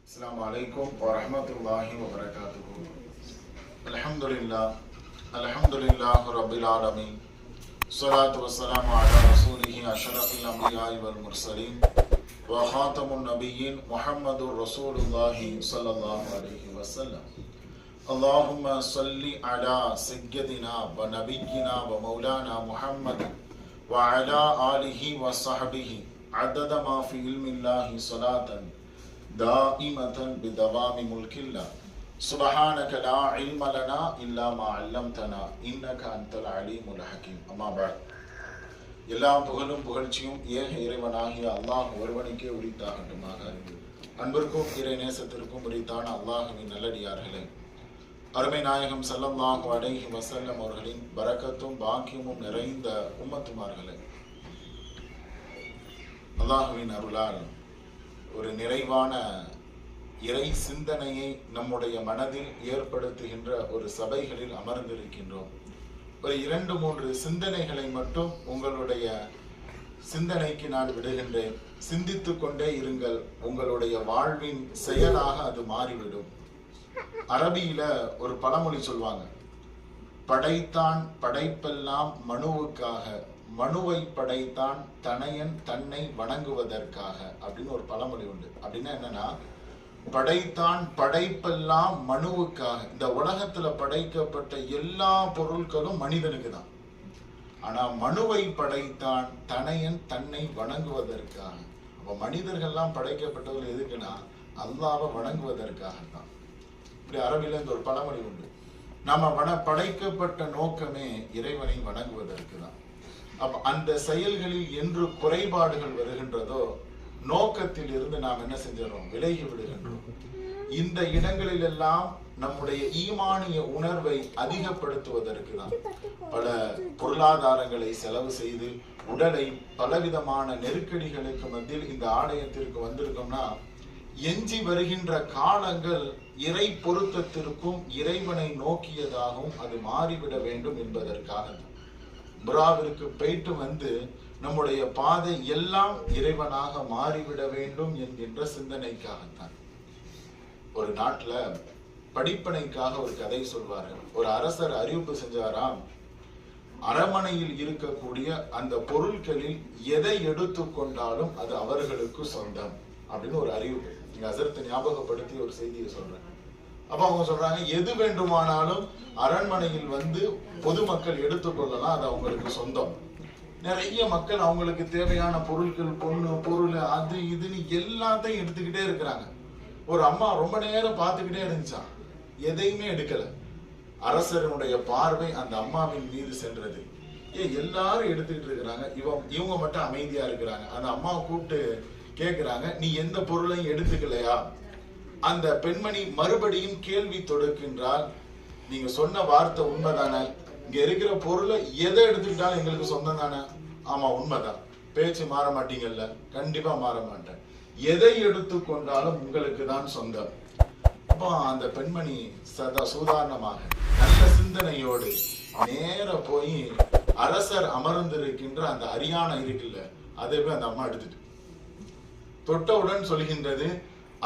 السلام عليكم ورحمة الله وبركاته. الحمد لله رب العالمين. الصلاة والسلام على رسوله أشرف الأنبياء والمرسلين وخاتم النبيين محمد رسول الله صلى الله عليه وسلم. اللهم صل على سيدنا ونبينا ومولانا محمد وعلى آله وصحبه عدد ما في علم الله صلاة دائمة بدوام ملك الله. سبحانك لا علم لنا إلا ما علمتنا إنك أنت العليم الحكيم. أما بعد, எல்லா புகழும் புகழ்ச்சியும் ஏக இறைவனாகிய அல்லாஹ் ஒருவனுக்கே உரித்தாகட்டுமாக. அன்பிற்கும் இறை நேசத்திற்கும் உரித்தான அல்லாஹுவின் நல்லடியார்களே, அருமை நாயகம் ஸல்லல்லாஹு அலைஹி வஸல்லம் அவர்களின் பரக்கத்தும் பாக்கியமும் நிறைந்த உம்மத்துமார்களே, அல்லாஹுவின் அருளால் ஒரு நிறைவான இறை சிந்தனையை நம்முடைய மனதில் ஏற்படுத்துகின்ற ஒரு சபைகளில் அமர்ந்திருக்கின்றோம். ஒரு 2-3 சிந்தனைகளை மட்டும் உங்களுடைய சிந்தனைக்கு நான் விடுகின்றேன். சிந்தித்துக் கொண்டே இருங்கள், உங்களுடைய வாழ்வின் செயலாக அது மாறிவிடும். அரபியில ஒரு பழமொழி சொல்வாங்க, படைத்தான் படைப்பெல்லாம் மனுவுக்காக, மனுவை படைத்தான் தனையன் தன்னை வணங்குவதற்காக அப்படின்னு ஒரு பழமொழி உண்டு. அப்படின்னா என்னன்னா, படைத்தான் படைப்பெல்லாம் மனுவுக்காக. இந்த உலகத்துல படைக்கப்பட்ட எல்லா பொருட்களும் மனிதனுக்கு தான். ஆனா மனுவை படைத்தான் தனையன் தன்னை வணங்குவதற்காக. அப்ப மனிதர்கள்லாம் படைக்கப்பட்டவர்கள் எதுக்குன்னா அல்லாஹ்வை வணங்குவதற்காகத்தான். இப்படி அரபில இந்த ஒரு பழமொழி உண்டு. நம்ம படைக்கப்பட்ட நோக்கமே இறைவனை வணங்குவதற்கு தான். அப்ப அந்த செயல்களில் என்று குறைபாடுகள் வருகின்றதோ நோக்கத்தில் இருந்து நாம் என்ன செஞ்சிடறோம், விலகி விடுகின்றோம். இந்த இடங்களில் எல்லாம் நம்முடைய ஈமானிய உணர்வை அதிகப்படுத்துவதற்கு தான் பல பொருளாதாரங்களை செலவு செய்து உடலை பலவிதமான நெருக்கடிகளுக்கு மத்தியில் இந்த ஆலயத்திற்கு வந்திருக்கோம்னா, எஞ்சி வருகின்ற காலங்கள் இறை பொருத்தத்திற்கும் இறைவனை நோக்கியதாகவும் அது மாறிவிட வேண்டும் என்பதற்காக. புராவிற்கு போயிட்டு வந்து நம்முடைய பாதை எல்லாம் இறைவனாக மாறிவிட வேண்டும் என்கின்ற சிந்தனைக்காகத்தான். ஒரு நாட்டுல படிப்பனைக்காக ஒரு கதை சொல்வார்கள். ஒரு அரசர் அறிவிப்பு செஞ்சாராம், அரண்மனையில் இருக்கக்கூடிய அந்த பொருட்களில் எதை எடுத்துக்கொண்டாலும் அது அவர்களுக்கு சொந்தம் அப்படின்னு ஒரு அறிவிப்பு. நீங்க அசரத்தை ஞாபகப்படுத்தி ஒரு செய்தியை சொல்றேன். அப்ப அவங்க சொல்றாங்க, எது வேண்டுமானாலும் அரண்மனையில் வந்து பொதுமக்கள் எடுத்துக்கொள்ளலாம், அது அவங்களுக்கு சொந்தம். நிறைய மக்கள் அவங்களுக்கு தேவையான பொருட்கள், பொண்ணு பொருள், அது இதுன்னு எல்லாத்தையும் எடுத்துக்கிட்டே இருக்கிறாங்க. ஒரு அம்மா ரொம்ப நேரம் பார்த்துக்கிட்டே இருந்துச்சான், எதையுமே எடுக்கல. அரசனுடைய பார்வை அந்த அம்மாவின் மீது சென்றது. எல்லாரும் எடுத்துக்கிட்டு இருக்கிறாங்க, இவங்க மட்டும் அமைதியா இருக்கிறாங்க. அந்த அம்மாவை கூப்பிட்டு கேட்கிறாங்க, நீ எந்த பொருளையும் எடுத்துக்கலையா? அந்த பெண்மணி மறுபடியும் கேள்வி தொடுக்கின்றால், நீங்க சொன்ன வார்த்தை உண்மைதானே? இங்க இருக்கிற பொருளை எதை எடுத்துக்கிட்டாலும் எங்களுக்கு சொந்தம் தானே? ஆமா உண்மைதான். பேச்சு மாற மாட்டீங்கல்ல? கண்டிப்பா மாற மாட்டேன். எதை எடுத்துக்கொண்டாலும் உங்களுக்கு தான் சொந்தம். அப்போ அந்த பெண்மணி சூதாரணமாக நல்ல சிந்தனையோடு நேர போய் அரசர் அமர்ந்திருக்கின்ற அந்த அரியானை இருக்குல்ல, அதை போய் அந்த அம்மா எடுத்துட்டு தொட்டவுடன் சொல்கின்றது,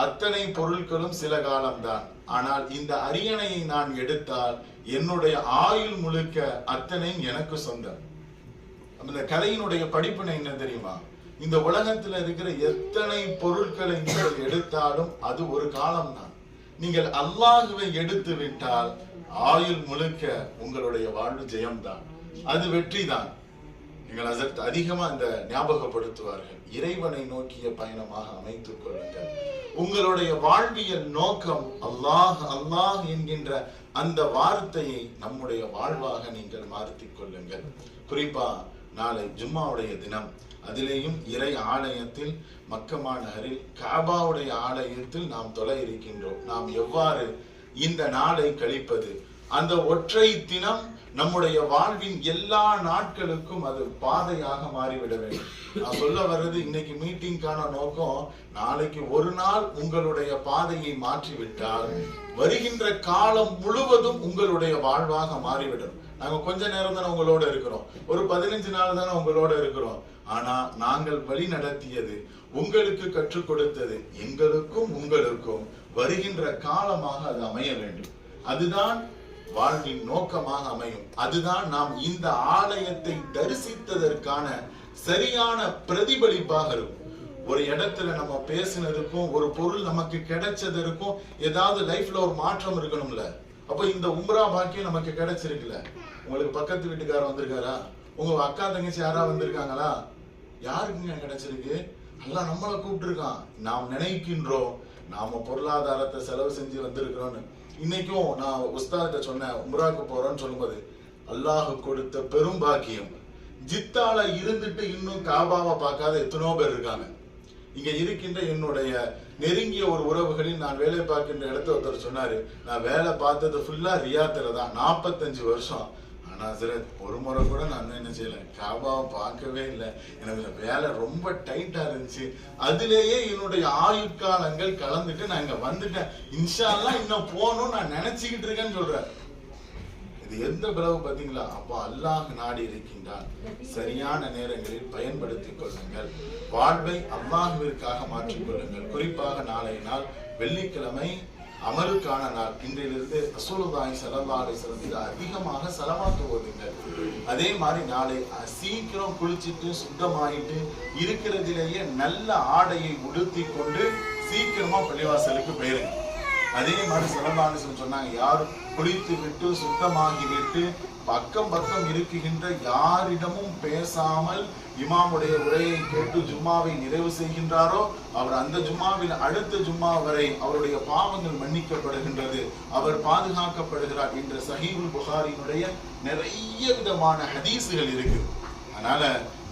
அத்தனை பொருட்களும் சில காலம்தான், ஆனால் இந்த அரியணையை நான் எடுத்தால் என்னுடைய ஆயுள் முழுக்க அத்தனையும் எனக்கு சொந்தம். அந்த கதையினுடைய படிப்பினை என்ன தெரியுமா? இந்த உலகத்துல இருக்கிற எத்தனை பொருட்களை நீங்கள் எடுத்தாலும் அது ஒரு காலம்தான். நீங்கள் அல்லாஹ்வை எடுத்து விட்டால் ஆயுள் முழுக்க உங்களுடைய வாழ்வு ஜெயம்தான், அது வெற்றி தான். நீங்கள் அதற்கு அதிகமா இந்த ஞாபகப்படுத்துவார்கள். இறைவனை நோக்கிய பயணமாக அமைத்துக் கொள்ளுங்கள். உங்களுடைய வாழ்வியல் நோக்கம் அல்லாஹ் அல்லாஹ் என்கின்ற அந்த வார்த்தையை நம்முடைய வாழ்வாக நீங்கள் மாற்றிக் கொள்ளுங்கள். குறிப்பா நாளை ஜும்மாவுடைய தினம், அதிலேயும் இறை ஆலயத்தில் மக்கமா நகரில் காபாவுடைய ஆலயத்தில் நாம் தொழ இருக்கின்றோம். நாம் எவ்வாறு இந்த நாளை கழிப்பது, அந்த ஒற்றை தினம் நம்முடைய வாழ்வின் எல்லா நாட்களுக்கும் அது பாதையாக மாறிவிட வேண்டும். நான் சொல்ல வர்றது, இன்னைக்கு மீட்டிங்கான நோக்கம், நாளைக்கு ஒரு நாள் உங்களுடைய பாதையை மாற்றிவிட்டால் வருகின்ற காலம் முழுவதும் உங்களுடைய வாழ்வாக மாறிவிடும். நாங்க கொஞ்ச நேரம் தானே உங்களோட இருக்கிறோம், ஒரு 15 நாள் தானே உங்களோட இருக்கிறோம். ஆனா நாங்கள் வழி நடத்தியது, உங்களுக்கு கற்றுக் கொடுத்தது எங்களுக்கும் உங்களுக்கும் வருகின்ற காலமாக அது அமைய வேண்டும். அதுதான் வாழ்வின் நோக்கமாக அமையும். அதுதான் நாம் இந்த ஆலயத்தை தரிசித்ததற்கான சரியான பிரதிபலிப்பாக இருக்கும். ஒரு இடத்துல நம்ம பேசினதுக்கும் ஒரு பொருள் நமக்கு கிடைச்சதற்கும் ஏதாவது லைஃப்ல ஒரு மாற்றம் இருக்கணும்ல. அப்ப இந்த உம்ரா பாக்கியம் நமக்கு கிடைச்சிருக்குல்ல. உங்களுக்கு பக்கத்து வீட்டுக்காரர் வந்திருக்காரா? உங்க அக்கா தங்கச்சி யாரா வந்திருக்காங்களா? யாருக்குங்க கிடைச்சிருக்கு? எல்லாம் நம்மளை கூப்பிட்டு இருக்கான். நாம் நினைக்கின்றோம் நாம பொருளாதாரத்தை செலவு செஞ்சு வந்திருக்கிறோம்னு. இன்னைக்கும் நான் உஸ்தாத்த சொன்னேன், உம்ராக்கு போறோம்னு சொல்லும்போது, அல்லாஹ் கொடுத்த பெரும் பாக்கியம். ஜித்தால இருந்துட்டு இன்னும் காபாவை பார்க்காத எத்தனோ பேர் இருக்காங்க. இங்க இருக்கின்ற என்னுடைய நெருங்கிய ஒரு உறவுகளில் நான் வேலை பார்க்கின்ற இடத்த ஒருத்தர் சொன்னாரு, நான் வேலை பார்த்தது ஃபுல்லா ரியாத்துல தான், 45 வருஷம். ஆனா சார் ஒரு முறை கூட நான் என்ன செய்யல, காபாவை பார்க்கவே இல்லை. எனக்கு வேலை ரொம்ப டைட்டா இருந்துச்சு. அதுலேயே என்னுடைய ஆயுட்காலங்கள் கலந்துட்டு நான் இங்க வந்துட்டேன். இன்ஷா அல்லாஹ் இன்னும் போகணும்னு நான் நினைச்சுக்கிட்டு இருக்கேன்னு சொல்றேன். இது எந்த பிளவு பாத்தீங்களா? அப்போ அல்லாஹ் நாடி இருக்கின்றான். சரியான நேரங்களில் பயன்படுத்திக் கொள்ளுங்கள். வாழ்வை அல்லாஹ்விற்காக மாற்றிக் கொள்ளுங்கள். குறிப்பாக நாளைய நாள் வெள்ளிக்கிழமை அமலுக்கான நாள். இன்றிலிருந்து ரசூலுல்லாஹி ஸல்லல்லாஹு அலைஹி வஸல்லம் அதிகமாக ஸலவாத் ஓதுங்கள். அதே மாதிரி நாளை சீக்கிரம் குளிச்சுட்டு சுத்தமாயிட்டு இருக்கிறதிலேயே நல்ல ஆடையை உடுத்தி கொண்டு சீக்கிரமா பள்ளிவாசலுக்கு போயிருங்க. அதே மாதிரி ஸல்லல்லாஹு அலைஹி வஸல்லம் சொன்னாங்க, யார் குளித்து விட்டு சுத்தமாகி விட்டு பக்கம் பக்கம் இருக்குகின்ற யாரிடமும் பேசாமல் இமாமுடைய உரையை கேட்டு ஜும்மாவை நிறைவு செய்கின்றாரோ அவர் அந்த ஜும்மாவில் அடுத்த ஜும்மா வரை அவருடைய பாவங்கள் மன்னிக்கப்படுகின்றது, அவர் பாதுகாக்கப்படுகிறார் என்ற சஹீஹுல் புகாரியினுடைய நிறைய விதமான ஹதீசுகள் இருக்கு. அதனால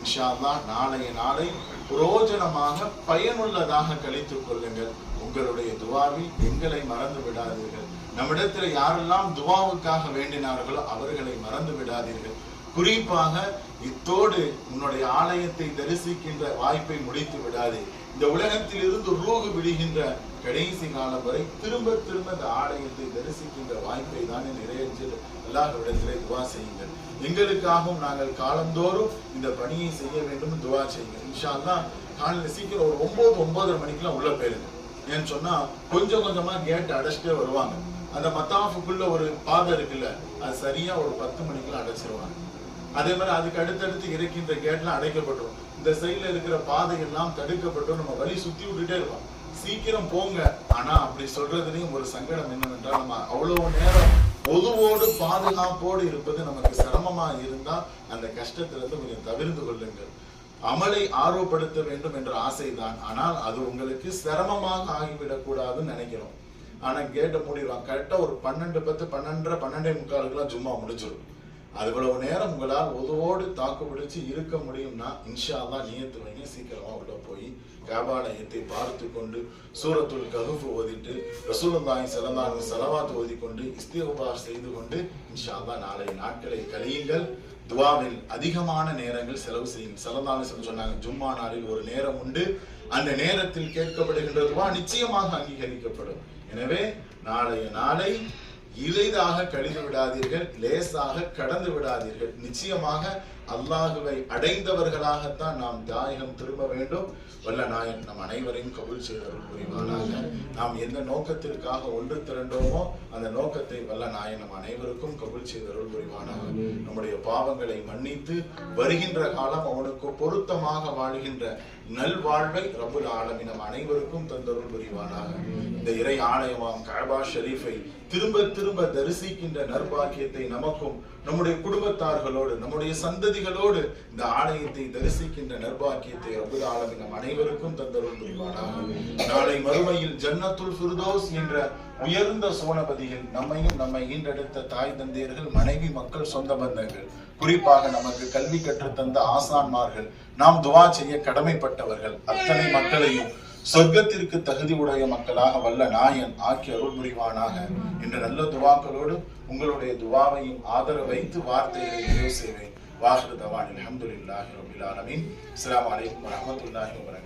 இன்ஷா அல்லாஹ் நாளைய நாளை புரோஜனமாக பயனுள்ளதாக கழித்துக் கொள்ளுங்கள். உங்களுடைய துவாவில் எங்களை மறந்து விடாதீர்கள். நம்மிடத்தில் யாரெல்லாம் துவாவுக்காக வேண்டினார்களோ அவர்களை மறந்து விடாதீர்கள். குறிப்பாக இத்தோடு உன்னுடைய ஆலயத்தை தரிசிக்கின்ற வாய்ப்பை முடித்து விடாதே. இந்த உலகத்தில் இருந்து ரூஹு விடுகின்ற கடைசி காலம் வரை திரும்ப திரும்ப இந்த ஆலயத்தை தரிசிக்கின்ற வாய்ப்பை தானே நிறைவேற்றி அல்லாஹ்விடத்திலே துவா செய்யுங்கள். எங்களுக்காகவும் நாங்கள் காலந்தோறும் இந்த பணியை செய்ய வேண்டும் துவா செய்யுங்கள். இன்ஷா அல்லாஹ் காலையில் சீக்கிரம் ஒரு 9-9:30 மணிக்கெல்லாம் உள்ள போயிருங்க. ஏன்னு சொன்னா கொஞ்சம் கொஞ்சமா கேட் அடைச்சிட்டே வருவாங்க. அந்த மத்தாஃபுக்குள்ள ஒரு பாதை இருக்குல்ல, அது சரியா ஒரு 10 மணிக்கெல்லாம் அடைச்சிருவாங்க. அதே மாதிரி அதுக்கு அடுத்தடுத்து இருக்கின்ற கேட்லாம் அடைக்கப்பட்டுரும். இந்த சைட்ல இருக்கிற பாதை எல்லாம் தடுக்கப்பட்டு நம்ம வழி சுத்தி விட்டுட்டே இருக்கோம். சீக்கிரம் போங்க. ஆனா அப்படி சொல்றதுலயும் ஒரு சங்கடம் என்னவென்றால், நம்ம அவ்வளவு நேரம் பொதுவோடு பாதுகாப்போடு இருப்பது நமக்கு சிரமமா இருந்தா அந்த கஷ்டத்திலிருந்து கொஞ்சம் தவிர்த்து கொள்ளுங்கள். அமலை ஆர்வப்படுத்த வேண்டும் என்ற ஆசைதான், ஆனால் அது உங்களுக்கு சிரமமாக ஆகிவிடக் கூடாதுன்னு நினைக்கிறோம். ஆனா கேட்ட மூடிடுவாங்க. கரெக்டா ஒரு 12:10, 12:30, 12:45 ஜும்மா முடிஞ்சிடும். அவ்வளவு நேரம் உங்களால் ஒதுவோடு தாக்கு பிடிச்சு இருக்க முடியும்னா இன்ஷா அல்லாஹ் நியத்து வைங்க. சீக்கிரமா உள்ள போய் காபாலயத்தை பார்த்து கொண்டு சூரத்துல் கஹஃப் ஓதிட்டு ரசூலுல்லாஹி ஸல்லல்லாஹு அலைஹி வஸல்லம் ஸலவாத் ஓதிக்கொண்டு இஸ்திக்ஃபார் செய்து கொண்டு இன்ஷா அல்லாஹ் நாளை நாட்களை கழியுங்கள். துவாவில் அதிகமான நேரங்கள் செலவு செய்யுங்கள். ஸல்லல்லாஹு அலைஹி வஸல்லம் சொன்னாங்க, ஜும்மா நாளில் ஒரு நேரம் உண்டு, அந்த நேரத்தில் கேட்கப்படுகின்ற துவா நிச்சயமாக அங்கீகரிக்கப்படும். எனவே நாளைய நாளை இளைதாக கழிந்து விடாதீர்கள், லேசாக கடந்து விடாதீர்கள். நிச்சயமாக அல்லாஹுவை அடைந்தவர்களாகத்தான் நாம் தாயகம் திரும்ப வேண்டும். வல்ல நாயன் நம் அனைவரையும் கபூல் செய்தருள் புரிவானாக. நாம் எந்த நோக்கத்திற்காக ஒன்று திரண்டோமோ அந்த நோக்கத்தை வல்ல நாயன் நம் அனைவருக்கும் கபூல் செய்தருள் புரிவானாக. நம்முடைய பாவங்களை மன்னித்து வருகின்ற காலம் அவனுக்கு பொருத்தமாக வாழ்கின்ற நல்வாழ்வை ரப்புல் ஆலமீன் நம் அனைவருக்கும் தந்தருள் புரிவானாக. இந்த இறை ஆலயமாம் கஅபா ஷரீஃபை திரும்ப திரும்ப தரிசிக்கின்ற நற்பாக்கியத்தை நமக்கும் நம்முடைய குடும்பத்தார்களோடு நம்முடைய சந்ததிகளோடு இந்த ஆலயத்தை தரிசிக்கின்ற நற்பாக்கியத்தை ரப்புல் ஆலமீன் நம் அனைவருக்கும் தந்தருள் புரிவானாக. நாளை மறுமையில் ஜன்னத்துல் ஃபிர்தௌஸ் என்ற உயர்ந்த சோனபதியில் நம்மையும் நம்மை ஈன்றெடுத்த தாய் தந்தையர்கள், மனைவி, மக்கள், சொந்த பந்தங்கள், குறிப்பாக நமக்கு கல்வி கற்றுத்தந்த ஆசான்மார்கள், நாம் துவா செய்ய கடமைப்பட்டவர்கள் அத்தனை மக்களையும் சொர்க்கத்திற்கு தகுதி உடைய மக்களாக வல்ல நாயன் ஆக்கி அருள் புரிவானாக என்ற நல்ல துவாக்களோடு உங்களுடைய துவாவையும் ஆதரவு வைத்து வார்த்தைகளை நிறைவு செய்வேன். வாஹிரு தவானில் அல்ஹம்துலில்லாஹி ரப்பில் ஆலமீன். அஸ்ஸலாமு அலைக்கும் வரஹ்மத்துல்லாஹி வபரகாத்துஹு.